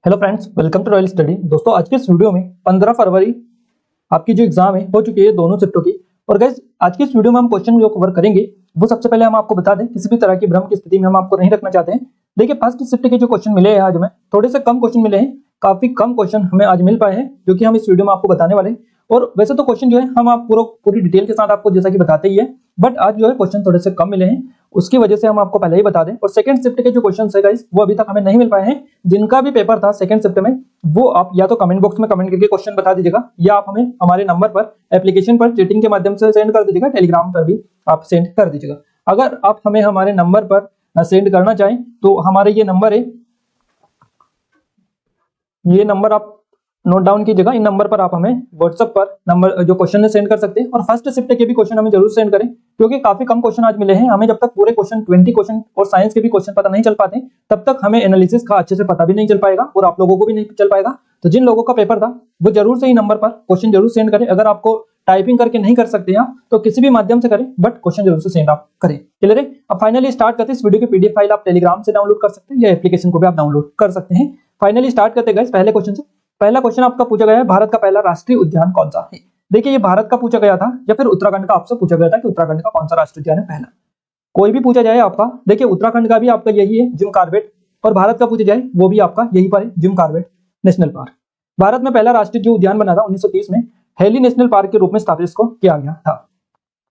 Hello friends, welcome to Royal Study. दोस्तों, आज के इस वीडियो में 15 फरवरी आपकी जो एग्जाम है हो चुकी है दोनों शिफ्टों की। और गाइस, आज की इस वीडियो में हम क्वेश्चन जो कवर करेंगे वो सबसे पहले हम आपको बता दें, किसी भी तरह की भ्रम की स्थिति में हम आपको नहीं रखना चाहते हैं। देखिए, फर्स्ट शिफ्ट के जो क्वेश्चन मिले हैं आज हमें थोड़े से कम क्वेश्चन मिले हैं, काफी कम क्वेश्चन हमें आज मिल पाए हैं जो कि हम इस वीडियो में आपको बताने वाले हैं। और वैसे तो क्वेश्चन जो है हम आप पूरी डिटेल के साथ आपको जैसा कि बताते ही है, बट आज जो है क्वेश्चन थोड़े से कम मिले हैं, उसकी वजह से हम आपको पहले ही बता दें। और सेकंड शिफ्ट के जो क्वेश्चन है गाइस, वो अभी तक हमें नहीं मिल पाए हैं। जिनका भी पेपर था सेकंड शिफ्ट में, वो आप या तो कमेंट बॉक्स में कमेंट करके क्वेश्चन बता दीजिएगा, या आप हमें हमारे नंबर पर एप्लीकेशन पर चैटिंग के माध्यम से सेंड कर दीजिएगा, टेलीग्राम पर भी आप सेंड कर दीजिएगा। अगर आप हमें हमारे नंबर पर सेंड करना चाहें तो हमारे ये नंबर है, ये नंबर आप नोट डाउन कीजिएगा। इन नंबर पर आप हमें व्हाट्सएप पर नंबर जो क्वेश्चन है सेंड कर सकते हैं। और फर्स्ट शिफ्ट के भी क्वेश्चन हमें जरूर सेंड करें, क्योंकि काफी कम क्वेश्चन आज मिले हैं हमें। जब तक पूरे क्वेश्चन 20 क्वेश्चन और साइंस के भी क्वेश्चन पता नहीं चल पाते, तब तक हमें एनालिसिस का अच्छे से पता भी नहीं चल पाएगा और आप लोगों को भी नहीं चल पाएगा। तो जिन लोगों का पेपर था वो जरूर से ही नंबर पर क्वेश्चन जरूर सेंड करें। अगर आपको टाइपिंग करके नहीं कर सकते हैं तो किसी भी माध्यम से करें, बट क्वेश्चन जरूर से सेंड आप करें। क्लियर है? अब फाइनली स्टार्ट करते हैं। इस वीडियो की पीडीएफ फाइल आप टेलीग्राम से डाउनलोड कर सकते हैं या एप्लीकेशन को भी आप डाउनलोड कर सकते हैं। फाइनली स्टार्ट करते हैं गाइस पहले क्वेश्चन से। पहला क्वेश्चन आपका पूछा गया है, भारत का पहला राष्ट्रीय उद्यान कौन सा है? देखिए, ये भारत का पूछा गया था या फिर उत्तराखंड का आपसे पूछा गया था कि उत्तराखंड का कौन सा राष्ट्रीय उद्यान है पहला। कोई भी पूछा जाए आपका, देखिए उत्तराखंड का भी आपका यही है जिम कॉर्बेट, और भारत का पूछा जाए वो भी आपका यही पर है, Jim Corbett national park. Bharat में पहला राष्ट्रीय जो उद्यान बना था 1930 में, हेली नेशनल पार्क के रूप में स्थापित इसको किया गया था।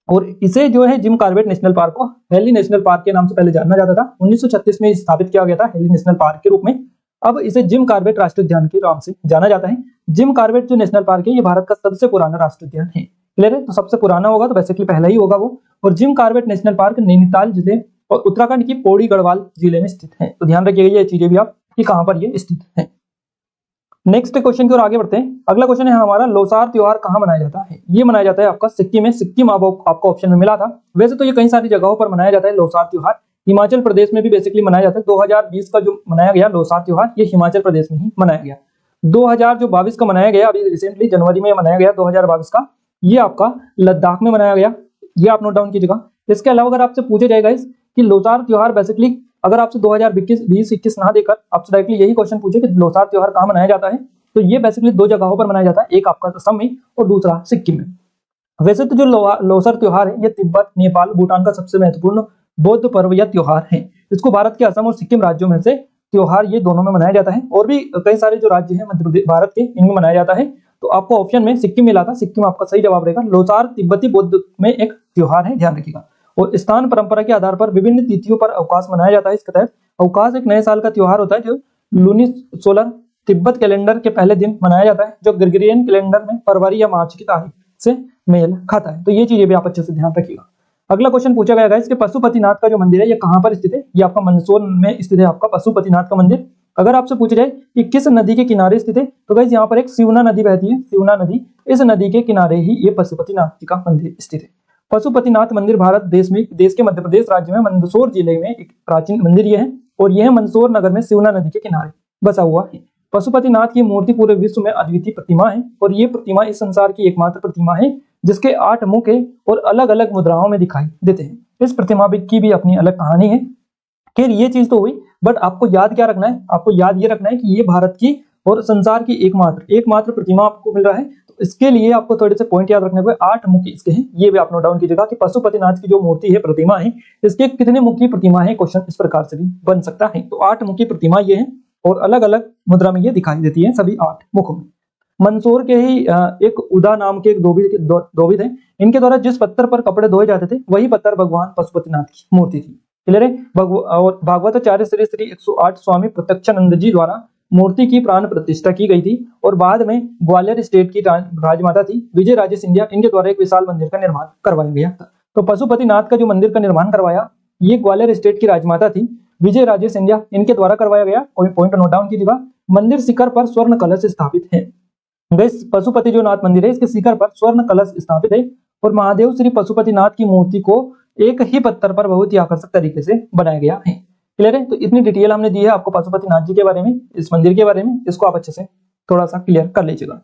और इसे जो है जिम कॉर्बेट नेशनल पार्क को हेली नेशनल पार्क के नाम से पहले जाना जाता था। 1936 में स्थापित किया गया था हेली नेशनल पार्क के रूप में। अब इसे जिम कॉर्बेट राष्ट्रीय उद्यान के नाम से जाना जाता है। जिम कॉर्बेट जो नेशनल पार्क है, ये भारत का सबसे पुराना राष्ट्रीय उद्यान है। क्लियर है? तो सबसे पुराना होगा तो बेसिकली पहला ही होगा वो। और Jim Corbett national park Nainital जिले और उत्तराखंड की पौड़ी गढ़वाल जिले में स्थित है। तो ध्यान रखिएगा ये चीजें भी आप कि कहां पर ये स्थित है। नेक्स्ट क्वेश्चन की ओर आगे बढ़ते हैं। अगला क्वेश्चन है हमारा, लोसार त्योहार कहां मनाया जाता है? ये मनाया जाता है आपका सिक्किम में। सिक्किम आपको ऑप्शन में मिला था। वैसे तो ये कई सारी जगहों पर मनाया जाता है लोसार त्योहार। हिमाचल प्रदेश में भी बेसिकली मनाया जाता है। 2020 का जो मनाया गया लोसार त्योहार, ये हिमाचल प्रदेश में ही मनाया गया। 2022 का मनाया गया, अभी रिसेंटली जनवरी में मनाया गया 2022 का, ये आपका लद्दाख में मनाया गया। ये आप नोट डाउन कीजिएगा। इसके अलावा अगर आपसे पूछे जाएगा इस कि लोसार त्योहार बेसिकली, अगर आपसे 2020-21 ना देकर आपसे डायरेक्टली यही क्वेश्चन पूछे कि लोसार त्योहार कहां मनाया जाता है, तो ये बेसिकली दो जगहों पर मनाया जाता है, एक आपका असम में और दूसरा सिक्किम में। वैसे तो जो लोसर त्योहार है, ये तिब्बत, नेपाल, भूटान का सबसे महत्वपूर्ण बौद्ध पर्व या त्योहार है। इसको भारत के असम और सिक्किम राज्यों में से त्योहार ये दोनों में मनाया जाता है। और भी कई सारे जो राज्य हैं मध्य प्रदेश भारत के, इनमें मनाया जाता है। तो आपको ऑप्शन में सिक्किम मिला था, सिक्किम आपका सही जवाब रहेगा। लोसार तिब्बती बौद्ध में एक त्योहार है, ध्यान रखिएगा। और स्थान परंपरा के आधार पर विभिन्न तिथियों पर अवकाश मनाया जाता है। इसके तहत अवकाश एक नए साल का त्योहार होता है जो लूनी सोलर तिब्बत कैलेंडर के पहले दिन मनाया जाता है, जो ग्रेगोरियन कैलेंडर में फरवरी या मार्च की तारीख से मेल खाता है। तो ये चीजें भी आप अच्छे से ध्यान रखिएगा। अगला क्वेश्चन पूछा गया है, इसके पशुपतिनाथ का जो मंदिर है ये कहां पर स्थित है? ये आपका मंदसौर में स्थित है, आपका पशुपतिनाथ का मंदिर। अगर आपसे पूछा जाए कि किस नदी के किनारे स्थित है, तो गाइस यहाँ पर एक सिवना नदी बहती है, सिवना नदी। इस नदी के किनारे ही ये पशुपतिनाथ जी का मंदिर स्थित है। पशुपतिनाथ मंदिर भारत देश के मध्य प्रदेश राज्य में मंदसौर जिले में एक प्राचीन मंदिर ये है, और यह मंदसौर नगर में सिवना नदी के किनारे बसा हुआ है। पशुपतिनाथ की मूर्ति पूरे विश्व में अद्वितीय प्रतिमा है, और ये प्रतिमा इस संसार की एकमात्र प्रतिमा है जिसके 8 मुख है और अलग अलग मुद्राओं में दिखाई देते हैं। इस प्रतिमा की भी अपनी अलग कहानी है। खैर, ये चीज तो हुई, बट आपको याद क्या रखना है? आपको याद ये रखना है कि ये भारत की और संसार की एकमात्र प्रतिमा आपको मिल रहा है। तो इसके लिए आपको थोड़े से पॉइंट याद रखने को, 8 मुख इसके हैं, ये भी आप नोट डाउन कीजिएगा कि पशुपतिनाथ की जो मूर्ति है, प्रतिमा है, इसके कितने मुखी प्रतिमा है, क्वेश्चन इस प्रकार से भी बन सकता है। तो 8 मुखी प्रतिमा ये है और अलग अलग मुद्रा में ये दिखाई देती है, सभी 8 मुखों में। मंदसौर के ही एक उदा नाम के एक धोबी थे। इनके द्वारा जिस पत्थर पर कपड़े धोए जाते थे, वही पत्थर भगवान पशुपतिनाथ की मूर्ति थी। क्लियर है? और भागवताचार्य श्री श्री 108 स्वामी प्रत्यक्षानंद जी द्वारा मूर्ति की प्राण प्रतिष्ठा की गई थी। और बाद में ग्वालियर स्टेट की राजमाता थी विजय राजे सिंधिया, इनके द्वारा एक विशाल मंदिर का निर्माण करवाया गया था। तो पशुपतिनाथ का जो मंदिर का निर्माण करवाया, ये ग्वालियर स्टेट की राजमाता थी विजय राजे सिंधिया, इनके द्वारा करवाया गया। कोई पॉइंट नोट डाउन कीजिएगा। मंदिर शिखर पर स्वर्ण कलश स्थापित है। पशुपति जो नाथ मंदिर है, इसके शिखर पर स्वर्ण कलश स्थापित है। और महादेव श्री पशुपतिनाथ की मूर्ति को एक ही पत्थर पर बहुत ही आकर्षक तरीके से बनाया गया है। क्लियर है? तो इतनी डिटेल हमने दी है आपको पशुपतिनाथ जी के बारे में, इस मंदिर के बारे में। इसको आप अच्छे से थोड़ा सा क्लियर कर लीजिएगा।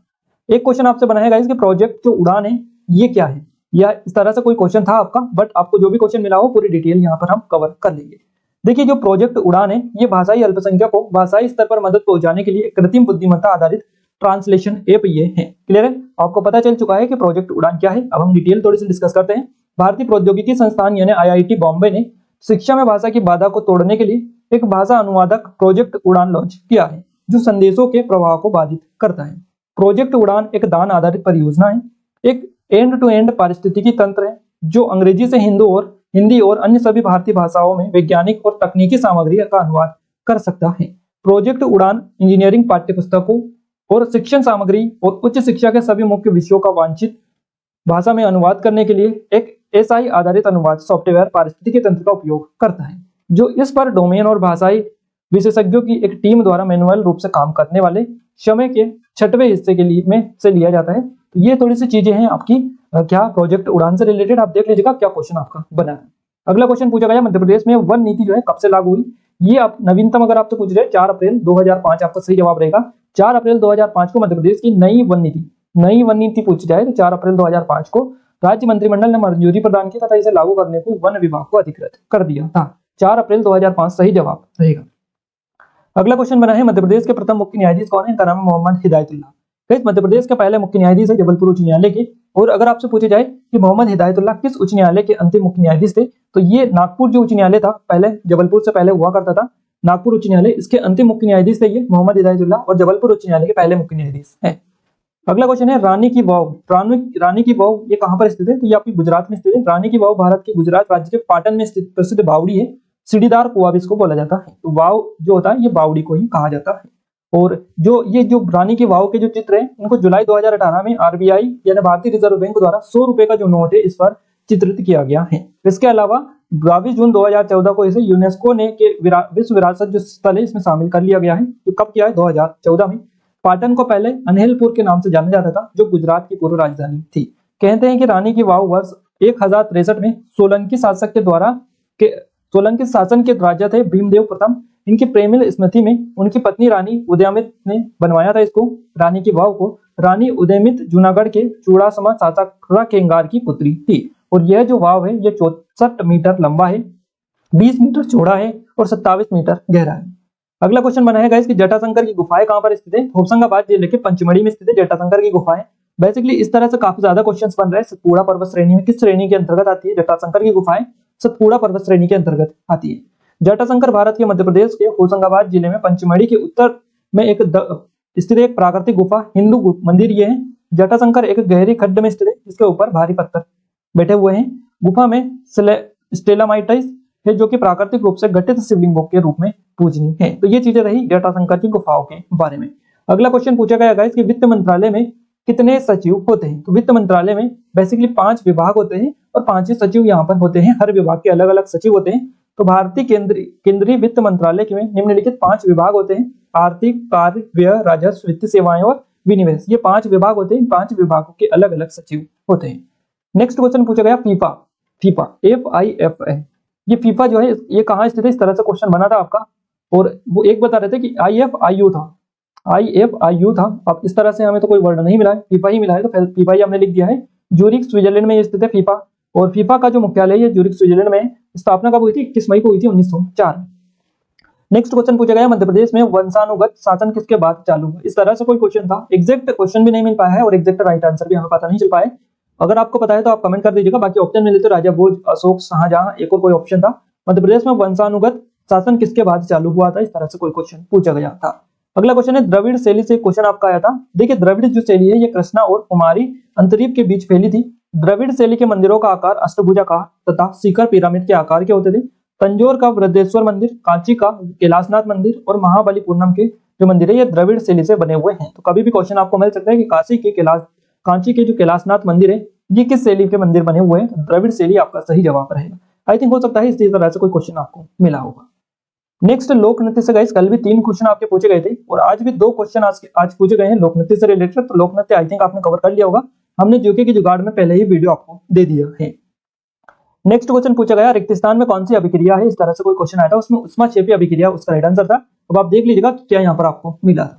एक क्वेश्चन आपसे बनाएगा, इसके प्रोजेक्ट जो उड़ान है ये क्या है, या इस तरह से कोई क्वेश्चन था आपका, बट आपको जो भी क्वेश्चन मिला हो पूरी डिटेल यहाँ पर हम कवर कर लेंगे। देखिए जो प्रोजेक्ट उड़ान है ये भाषाई अल्पसंख्यक को भाषाई स्तर पर मदद पहुंचाने के लिए कृत्रिम बुद्धिमत्ता आधारित ट्रांसलेशन ऐप ये है। क्लियर है, आपको पता चल चुका है कि प्रोजेक्ट उड़ान क्या है। अब हम डिटेल थोड़ी सी डिस्कस करते हैं। भारतीय प्रौद्योगिकी संस्थान यानी आईआईटी बॉम्बे ने शिक्षा में भाषा की बाधा को तोड़ने के लिए एक भाषा अनुवादक प्रोजेक्ट उड़ान लॉन्च किया है जो संदेशों के प्रवाह को बाधित करता है। प्रोजेक्ट उड़ान एक दान आधारित परियोजना है, एक एंड टू एंड पारिस्थितिकी तंत्र है जो अंग्रेजी से हिंदी और अन्य सभी भारतीय भाषाओं में वैज्ञानिक और तकनीकी सामग्री का अनुवाद कर सकता है। प्रोजेक्ट उड़ान इंजीनियरिंग पाठ्यपुस्तकों और शिक्षण सामग्री और उच्च शिक्षा के सभी मुख्य विषयों का वांछित भाषा में अनुवाद करने के लिए एक एसआई आधारित अनुवाद सॉफ्टवेयर पारिस्थितिकी तंत्र का उपयोग करता है जो इस पर डोमेन और भाषाई विशेषज्ञों की एक टीम द्वारा मैनुअल रूप से काम करने वाले समय के 6वें हिस्से के लिए में से लिया जाता है। तो ये थोड़ी सी चीजें हैं आपकी क्या प्रोजेक्ट उड़ान से रिलेटेड। आप देख लीजिएगा क्या क्वेश्चन आपका बना है। अगला क्वेश्चन पूछा गया मध्य प्रदेश में वन नीति जो है कब से लागू हुई। ये आप नवीनतम अगर आपसे पूछ रहे हैं 4 अप्रैल 2005 आपका सही जवाब रहेगा। 4 अप्रैल 2005 को मध्य प्रदेश की नई वन नीति पूछी जाए तो 4 अप्रैल 2005 को राज्य मंत्रिमंडल ने मंजूरी प्रदान की तथा इसे लागू करने को वन विभाग को अधिकृत कर दिया था। 4 अप्रैल 2005 सही जवाब रहेगा। अगला क्वेश्चन बना है मध्य प्रदेश के प्रथम मुख्य न्यायाधीश कौन है। इनका नाम है मोहम्मद हिदायतुल्लाह। मध्य प्रदेश के पहले मुख्य न्यायाधीश है जबलपुर उच्च न्यायालय के। और अगर आपसे पूछे जाए कि मोहम्मद हिदायतुल्लाह किस उच्च न्यायालय के अंतिम मुख्य न्यायाधीश थे तो ये नागपुर जो उच्च न्यायालय था, पहले जबलपुर से पहले हुआ करता था नागपुर उच्च न्यायालय, इसके अंतिम मुख्य न्यायाधीश थे ये मोहम्मद हिदायतुल्लाह और जबलपुर उच्च न्यायालय के पहले मुख्य न्यायाधीश है। अगला क्वेश्चन है रानी की वाव। रानी की वाव ये कहां पर स्थित है तो ये आपकी गुजरात में स्थित है। रानी की वाव भारत के गुजरात राज्य के पाटन में स्थित प्रसिद्ध बावड़ी है। सीढ़ीदार कुआं भी इसको बोला जाता है। तो वाव जो होता है ये बावड़ी को ही कहा जाता है। और जो रानी की वाव के जो चित्र है इनको जुलाई 2018 में आरबीआई यानी भारतीय रिजर्व बैंक द्वारा 100 रुपए का जो नोट है इस पर चित्रित किया गया है। इसके अलावा 22 जून 2014 को इसे यूनेस्को ने के विश्व विरासत जो स्थल है इसमें शामिल कर लिया गगया है। तो कब किया है 2014 में। पाटन को पहले अनहिलपुर के नाम से जाना जाता था जो गुजरात की पूर्व राजधानी थी। कहते हैं कि रानी की वाव वर्ष 1063 में सोलंकी शासन के राजा थे भीमदेव प्रथम। इनकी प्रेमिल स्मृति में उनकी पत्नी रानी उदयमित ने बनवाया था इसको रानी की वाव को। रानी उदयमित जूनागढ़ के चूड़ासमा सासारा केंगार की पुत्री थी। और यह जो वाव है ये 64 मीटर लंबा है, 20 मीटर चौड़ा है और 27 मीटर गहरा है। अगला क्वेश्चन बना है इसकी जटाशंकर की गुफाएं कहां पर स्थित है। होशंगाबाद जिले के पंचमढ़ी में स्थित है जटाशंकर की गुफाएं। बेसिकली इस तरह से काफी ज्यादा क्वेश्चंस बन रहे हैं। सतपुड़ा पर्वत श्रेणी में किस श्रेणी के अंतर्गत आती है जटाशंकर की गुफाएं। सतपुड़ा पर्वत श्रेणी के अंतर्गत आती है। जटाशंकर भारत के मध्य प्रदेश के होशंगाबाद जिले में पंचमढ़ी के उत्तर में स्थित एक प्राकृतिक गुफा हिंदू मंदिर ये है। जटाशंकर एक गहरी खड्ड में स्थित है जिसके ऊपर भारी पत्थर बैठे हुए हैं। गुफा में स्टेलामाइट्स है जो कि प्राकृतिक रूप से गठित शिवलिंगों के रूप में पूजनीय है। तो ये चीजें रही जटाशंकर की गुफाओं के बारे में। अगला क्वेश्चन पूछा गया गाइस कि वित्त मंत्रालय में कितने सचिव होते हैं। तो वित्त मंत्रालय में बेसिकली 5 विभाग होते हैं और 5 ही सचिव यहाँ पर होते हैं। हर विभाग के अलग अलग सचिव होते हैं। तो भारतीय केंद्रीय वित्त मंत्रालय में निम्नलिखित 5 विभाग होते हैं। आर्थिक, कार्य, व्यय, राजस्व, वित्तीय सेवाएं और विनिवेश। ये 5 विभाग होते हैं। 5 विभागों के अलग अलग सचिव होते हैं। नेक्स्ट क्वेश्चन पूछा गया फीफा FIFA ये फीफा जो है ये कहाँ स्थित है। इस तरह से क्वेश्चन बना था आपका और वो एक बता रहे थे कि IFIU था। अब इस तरह से हमें तो कोई वर्ड नहीं मिला है, फीफा ही मिला है तो फीफा ही हमने लिख दिया है। ज्यूरिख स्विट्जरलैंड में स्थित है फीफा। और फीफा का जो मुख्यालय है ज्यूरिख स्विट्जरलैंड में। स्थापना कब हुई थी 21 मई को हुई थी 1904। नेक्स्ट क्वेश्चन पूछा गया मध्य प्रदेश में वंशानुगत शासन किसके बाद चालू हुआ। इस तरह से कोई क्वेश्चन था। एग्जैक्ट क्वेश्चन भी नहीं मिल पाया है और एग्जैक्ट राइट आंसर भी हमें पता नहीं चल पाया। अगर आपको पता है तो आप कमेंट कर दीजिएगा। बाकी ऑप्शन मिले तो राजा भोज, अशोक, शाहजहां, एक और कोई ऑप्शन था। मध्य प्रदेश में वंशानुगत शासन किसके बाद चालू हुआ था। इस तरह से कोई क्वेश्चन पूछा गया था। अगला क्वेश्चन है द्रविड़ शैली से क्वेश्चन आपका आया था। देखिए द्रविड़ जो शैली है ये कृष्णा और कुमारी अंतरीप के बीच फैली थी। द्रविड़ शैली के मंदिरों का आकार अष्टभुजाकार तथा शिखर पिरामिड के आकार के होते थे। तंजौर का वृद्धेश्वर मंदिर, कांची का कैलाशनाथ मंदिर और महाबलीपुरम के जो मंदिर है ये द्रविड़ शैली से बने हुए हैं। तो कभी भी क्वेश्चन आपको मिल सकता है कि कांची के जो कैलाशनाथ मंदिर है ये किस शैली के मंदिर बने हुए हैं। तो द्रविड़ शैली आपका सही जवाब रहेगा। आई थिंक हो सकता है इसी तरह से कोई क्वेश्चन आपको मिला होगा। नेक्स्ट लोक नृत्य से गाइस कल भी 3 क्वेश्चन आपके पूछे गए थे और आज भी 2 क्वेश्चन आज पूछे गए हैं लोक नृत्य से रिलेटेड। तो लोक नृत्य आई थिंक आपने कवर कर लिया होगा। हमने जीके की जुगाड़ में पहले ही वीडियो आपको दे दिया है। नेक्स्ट क्वेश्चन पूछा गया रेगिस्तान में कौन सी अभिक्रिया है। इस तरह से कोई क्वेश्चन आया था, उसमें उष्माक्षेपी अभिक्रिया उसका राइट आंसर था। अब आप देख लीजिएगा क्या यहाँ पर आपको मिला था।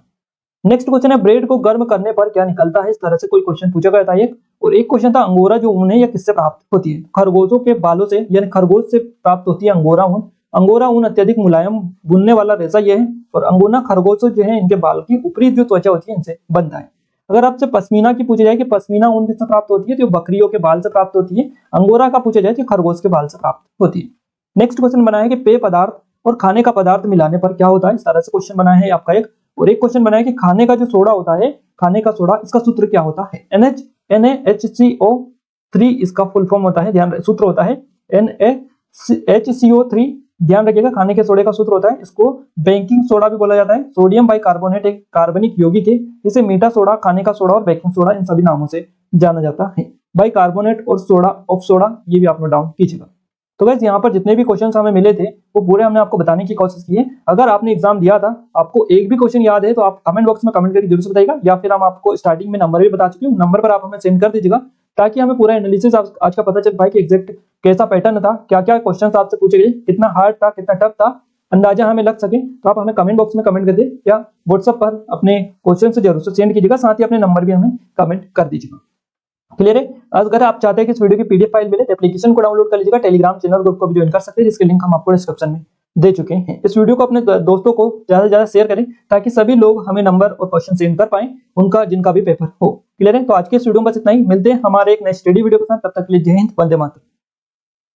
नेक्स्ट क्वेश्चन है ब्रेड को गर्म करने पर क्या निकलता है। इस तरह से कोई क्वेश्चन पूछा गया था एक। और एक क्वेश्चन था अंगोरा जो ऊन है यह किससे प्राप्त होती है। खरगोशों के बालों से यानी खरगोश से प्राप्त होती है अंगोरा ऊन। अंगोरा ऊन अत्यधिक मुलायम बुनने वाला रेशा ये है, और अंगोरा खरगोश जो है इनके बाल की ऊपरी जो त्वचा होती है इनसे बनता है। अगर आपसे पश्मीना की पूछी जाए कि पश्मीना ऊन किससे प्राप्त होती है, तो बकरियों के बाल से प्राप्त होती है। अंगोरा का पूछा जाए तो खरगोश के बाल से प्राप्त होती है। नेक्स्ट क्वेश्चन बना है कि पेय पदार्थ और खाने का पदार्थ मिलाने पर क्या होता है, इस तरह से क्वेश्चन बना है आपका एक। और एक क्वेश्चन बना है कि खाने का जो सोडा होता है, खाने का सोडा, इसका सूत्र क्या होता है। NaHCO3 इसका फुल फॉर्म होता है, ध्यान सूत्र होता है NaHCO3। ध्यान रखिएगा, खाने के सोडे का सूत्र होता है, इसको बेकिंग सोडा भी बोला जाता है। सोडियम बाइकार्बोनेट एक कार्बनिक यौगिक है, इसे मीठा सोडा, खाने का सोडा और बेकिंग सोडा इन सभी नामों से जाना जाता है। बाइकार्बोनेट और सोडा ऑफ सोडा ये भी आप नोट डाउन कीजिएगा। तो गाइस यहाँ पर जितने भी क्वेश्चंस हमें मिले थे वो पूरे हमने आपको बताने की कोशिश की है। अगर आपने एग्जाम दिया था, आपको एक भी क्वेश्चन याद है तो आप कमेंट बॉक्स में कमेंट करके जरूर से बताइएगा, या फिर हम आपको स्टार्टिंग में नंबर भी बता चुके हैं, नंबर पर आप हमें सेंड कर दीजिएगा, ताकि हमें पूरा एनालिसिस आज का पता चल पाए कि एग्जैक्ट कैसा पैटर्न था, क्या क्या क्वेश्चन आपसे पूछे गए, कितना हार्ड था, कितना टफ था, अंदाजा हमें लग सके। तो आप हमें कमेंट बॉक्स में कमेंट कर दीजिए या व्हाट्सएप पर अपने क्वेश्चन से जरूर से सेंड कीजिएगा, साथ ही अपने नंबर भी हमें कमेंट कर दीजिएगा। क्लियर है। अगर आप चाहते हैं कि इस वीडियो की पीडीएफ फाइल मिले तो एप्लीकेशन को डाउनलोड कर लीजिएगा, टेलीग्राम चैनल ग्रुप को भी ज्वाइन कर सकते हैं, जिसके लिंक हम आपको डिस्क्रिप्शन में दे चुके हैं। इस वीडियो को अपने दोस्तों को ज्यादा से ज्यादा शेयर करें, ताकि सभी लोग हमें नंबर और क्वेश्चन सेंड कर पाए, उनका जिनका भी पेपर हो। क्लियर है। तो आज के इस वीडियो में बस इतना ही, मिलते हैं हमारे एक नेक्स्ट स्टडी वीडियो के साथ, तब तक के लिए जय हिंद, वंदे मातरम।